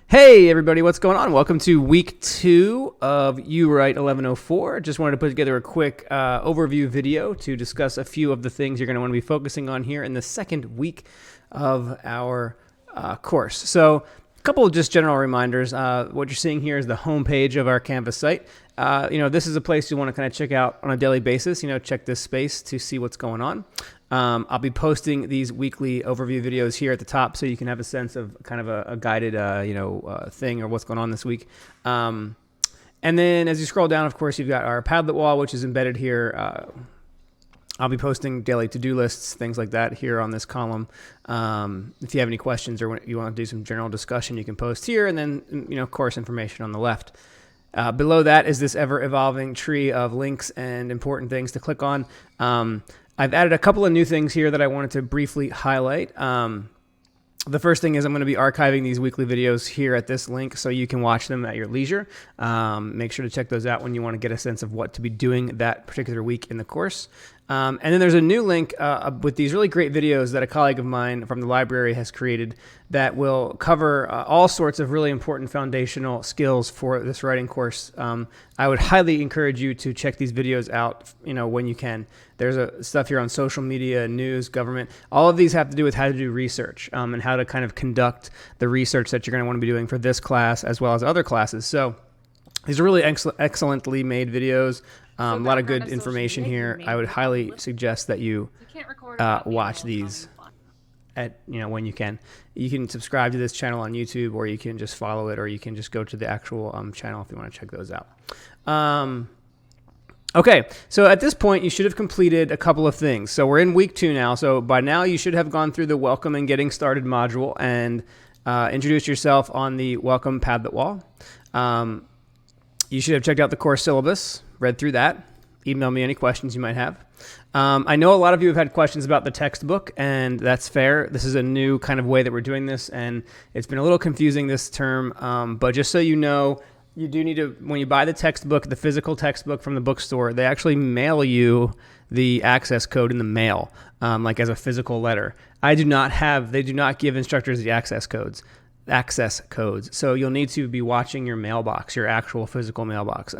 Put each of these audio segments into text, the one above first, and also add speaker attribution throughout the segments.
Speaker 1: Hey everybody, what's going on? Welcome to week 2 of UWRT 1104. Just wanted to put together a quick overview video to discuss a few of the things you're going to want to be focusing on here in the second week of our course. So a couple of just general reminders. What you're seeing here is the home page of our Canvas site. This is a place you want to kind of check out on a daily basis. Check this space to see what's going on. I'll be posting these weekly overview videos here at the top so you can have a sense of kind of a guided, thing or what's going on this week. And then as you scroll down, of course, you've got our Padlet wall, which is embedded here. I'll be posting daily to-do lists, things like that here on this column. If you have any questions or you want to do some general discussion, you can post here. And then, course information on the left. Below that is this ever-evolving tree of links and important things to click on. I've added a couple of new things here that I wanted to briefly highlight. The first thing is I'm going to be archiving these weekly videos here at this link so you can watch them at your leisure. Make sure to check those out when you want to get a sense of what to be doing that particular week in the course. And then there's a new link with these really great videos that a colleague of mine from the library has created that will cover all sorts of really important foundational skills for this writing course. I would highly encourage you to check these videos out, when you can. There's stuff here on social media, news, government. All of these have to do with how to do research and how to kind of conduct the research that you're going to want to be doing for this class as well as other classes. So these are really excellently made videos. A lot of good information here. I would highly suggest that you watch these at when you can. You can subscribe to this channel on YouTube, or you can just follow it, or you can just go to the actual channel if you want to check those out. Okay, so at this point, you should have completed a couple of things. So we're in week 2 now. So by now, you should have gone through the Welcome and Getting Started module and introduced yourself on the Welcome Padlet wall. You should have checked out the course syllabus, read through that. Email me any questions you might have. I know a lot of you have had questions about the textbook, and that's fair. This is a new kind of way that we're doing this, and it's been a little confusing this term. But just so you know, you do need to, when you buy the textbook, the physical textbook from the bookstore, they actually mail you the access code in the mail, like as a physical letter. They do not give instructors the access codes. So you'll need to be watching your mailbox, your actual physical mailbox.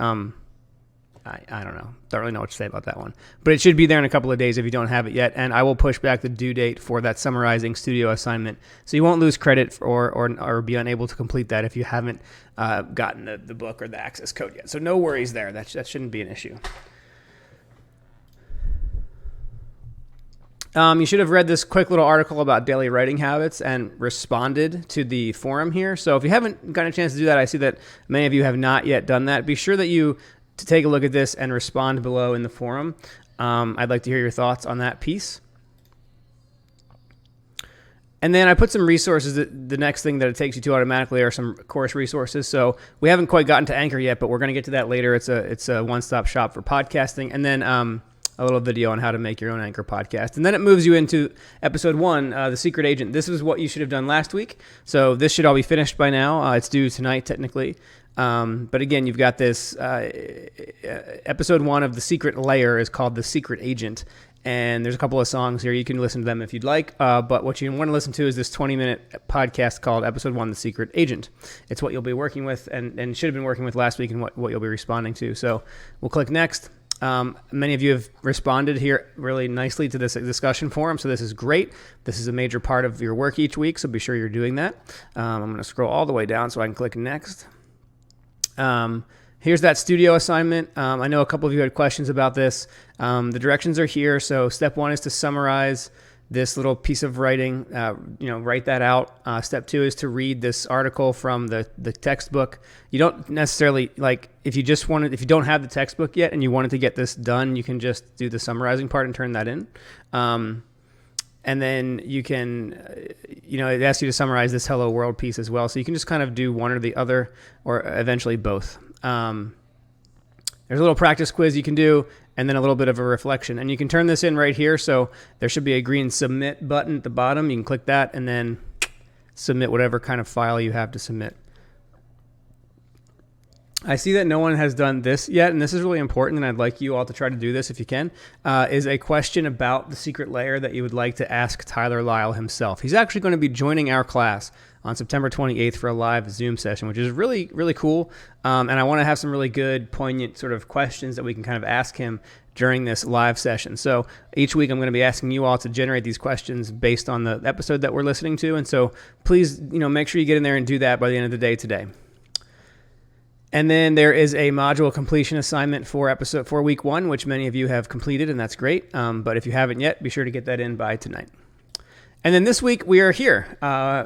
Speaker 1: I don't know. Don't really know what to say about that one. But it should be there in a couple of days if you don't have it yet. And I will push back the due date for that summarizing studio assignment. So you won't lose credit or be unable to complete that if you haven't gotten the book or the access code yet. So no worries there. That shouldn't be an issue. You should have read this quick little article about daily writing habits and responded to the forum here. So if you haven't gotten a chance to do that, I see that many of you have not yet done that. Be sure that you take a look at this and respond below in the forum. I'd like to hear your thoughts on that piece. And then I put some resources. The next thing that it takes you to automatically are some course resources. So we haven't quite gotten to Anchor yet, but we're going to get to that later. It's a one-stop shop for podcasting. And then a little video on how to make your own Anchor podcast. And then it moves you into episode 1, The Secret Agent. This is what you should have done last week. So this should all be finished by now. It's due tonight, technically. But again, you've got this episode 1 of The Secret Layer is called The Secret Agent. And there's a couple of songs here. You can listen to them if you'd like. But what you want to listen to is this 20-minute podcast called Episode 1, The Secret Agent. It's what you'll be working with and should have been working with last week and what you'll be responding to. So we'll click next. Many of you have responded here really nicely to this discussion forum, so this is great. This is a major part of your work each week, so be sure you're doing that. I'm going to scroll all the way down so I can click next. Here's that studio assignment. I know a couple of you had questions about this. The directions are here. So step 1 is to summarize this little piece of writing, write that out. Step 2 is to read this article from the textbook. You don't necessarily, if you don't have the textbook yet and you wanted to get this done, you can just do the summarizing part and turn that in. And then you can, it asks you to summarize this Hello World piece as well. So you can just kind of do one or the other, or eventually both. There's a little practice quiz you can do, and then a little bit of a reflection. And you can turn this in right here. So there should be a green submit button at the bottom. You can click that and then submit whatever kind of file you have to submit. I see that no one has done this yet, and this is really important, and I'd like you all to try to do this if you can, is a question about the secret layer that you would like to ask Tyler Lyle himself. He's actually going to be joining our class on September 28th for a live Zoom session, which is really, really cool. And I want to have some really good, poignant sort of questions that we can kind of ask him during this live session. So each week I'm going to be asking you all to generate these questions based on the episode that we're listening to. And so please, make sure you get in there and do that by the end of the day today. And then there is a module completion assignment for week 1, which many of you have completed, and that's great. But if you haven't yet, be sure to get that in by tonight. And then this week we are here.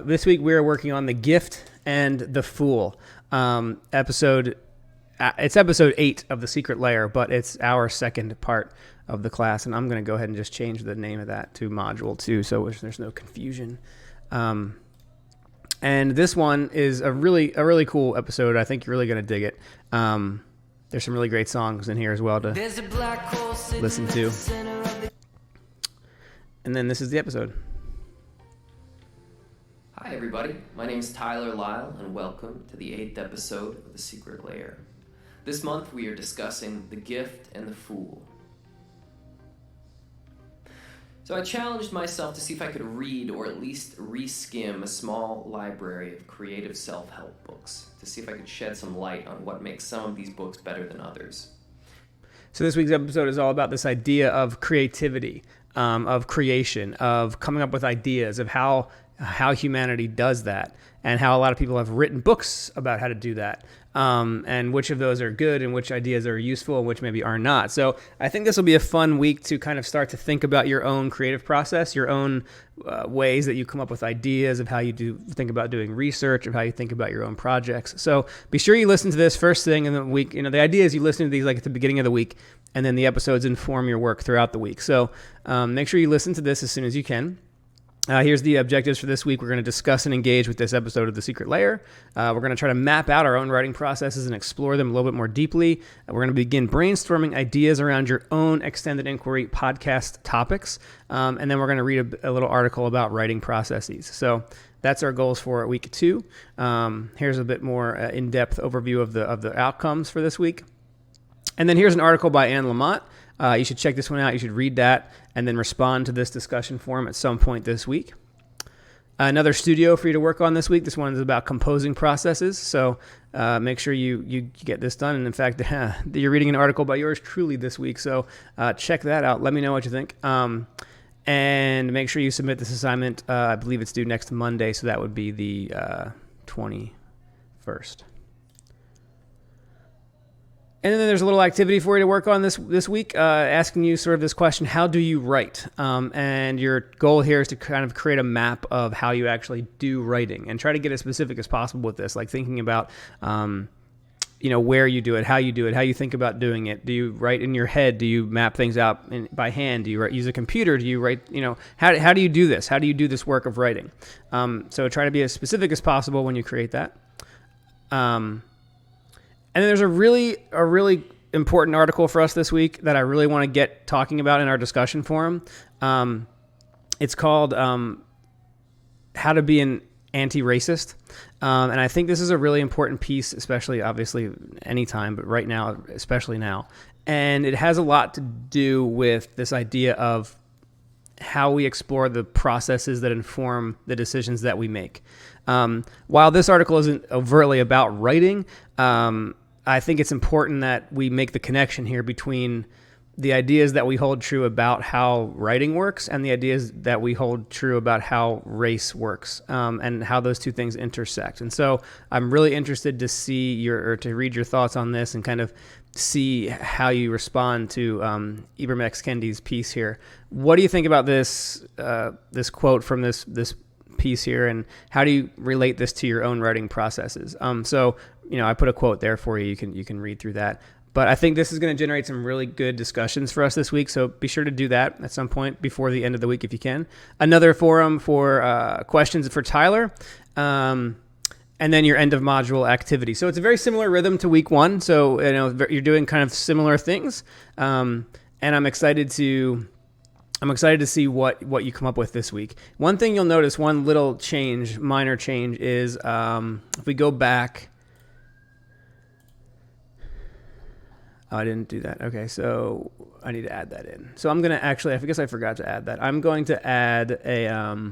Speaker 1: This week we are working on the gift and the fool episode. It's episode 8 of The Secret Layer, but it's our second part of the class. And I'm going to go ahead and just change the name of that to module 2 so there's no confusion. And this one is a really cool episode. I think you're really going to dig it. There's some really great songs in here as well to listen to. And then this is the episode.
Speaker 2: Hi everybody, my name is Tyler Lyle and welcome to the 8th episode of The Secret Layer. This month we are discussing the gift and the fool. So I challenged myself to see if I could read or at least reskim a small library of creative self-help books to see if I could shed some light on what makes some of these books better than others.
Speaker 1: So this week's episode is all about this idea of creativity, of creation, of coming up with ideas, of how humanity does that, and how a lot of people have written books about how to do that, and which of those are good and which ideas are useful and which maybe are not. So I think this will be a fun week to kind of start to think about your own creative process, your own ways that you come up with ideas of how you think about doing research, of how you think about your own projects. So be sure you listen to this first thing in the week. The idea is you listen to these like at the beginning of the week, and then the episodes inform your work throughout the week. So make sure you listen to this as soon as you can. Here's the objectives for this week. We're going to discuss and engage with this episode of The Secret Layer. We're going to try to map out our own writing processes and explore them a little bit more deeply. We're going to begin brainstorming ideas around your own extended inquiry podcast topics. And then we're going to read a little article about writing processes. So that's our goals for week 2. Here's a bit more in-depth overview of the outcomes for this week. And then here's an article by Anne Lamott. You should check this one out. You should read that and then respond to this discussion forum at some point this week. Another studio for you to work on this week. This one is about composing processes. So make sure you get this done. And in fact, you're reading an article by yours truly this week. So check that out. Let me know what you think. And make sure you submit this assignment. I believe it's due next Monday. So that would be the 21st. And then there's a little activity for you to work on this week, asking you sort of this question: how do you write? And your goal here is to kind of create a map of how you actually do writing, and try to get as specific as possible with this, like thinking about, where you do it, how you think about doing it. Do you write in your head? Do you map things out by hand? Do you use a computer? Do you write? How do you do this? How do you do this work of writing? So try to be as specific as possible when you create that. And then there's a really important article for us this week that I really want to get talking about in our discussion forum. It's called How to Be an Anti-Racist. And I think this is a really important piece, especially obviously anytime, but right now, especially now. And it has a lot to do with this idea of how we explore the processes that inform the decisions that we make. While this article isn't overtly about writing, I think it's important that we make the connection here between the ideas that we hold true about how writing works and the ideas that we hold true about how race works, and how those two things intersect. And so I'm really interested to to read your thoughts on this and kind of see how you respond to Ibram X. Kendi's piece here. What do you think about this quote from this piece here, and how do you relate this to your own writing processes? I put a quote there for you. You can read through that. But I think this is going to generate some really good discussions for us this week. So be sure to do that at some point before the end of the week if you can. Another forum for questions for Tyler. And then your end of module activity. So it's a very similar rhythm to week 1. So you're doing kind of similar things. And I'm excited to see what you come up with this week. One thing you'll notice, one little minor change, is if we go back. Oh, I didn't do that. Okay, so I need to add that in. So I'm going to I guess I forgot to add that. I'm going to add a,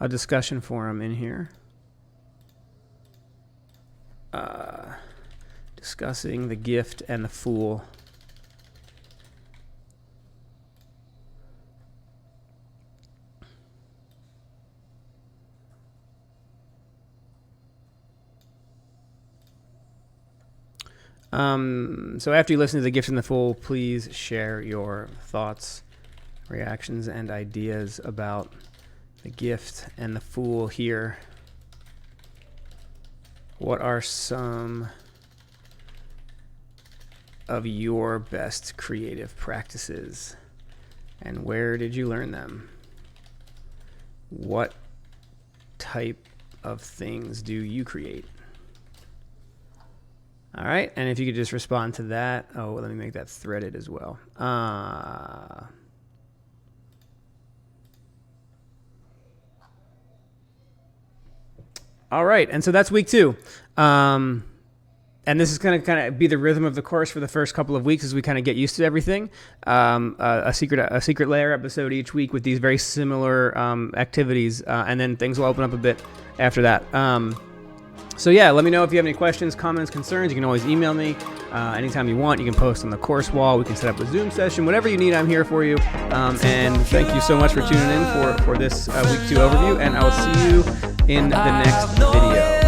Speaker 1: a discussion forum in here. Discussing the gift and the fool. So after you listen to the gift and the fool, please share your thoughts, reactions, and ideas about the gift and the fool here. What are some of your best creative practices, and where did you learn them? What type of things do you create? All right, and if you could just respond to that. Oh, let me make that threaded as well. All right, and so that's week 2. And this is going to kind of be the rhythm of the course for the first couple of weeks as we kind of get used to everything. A secret layer episode each week with these very similar activities, and then things will open up a bit after that. So yeah, let me know if you have any questions, comments, concerns. You can always email me anytime you want. You can post on the course wall. We can set up a Zoom session. Whatever you need, I'm here for you. And thank you so much for tuning in for this week 2 overview. And I will see you in the next video.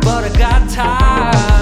Speaker 3: But I got tired.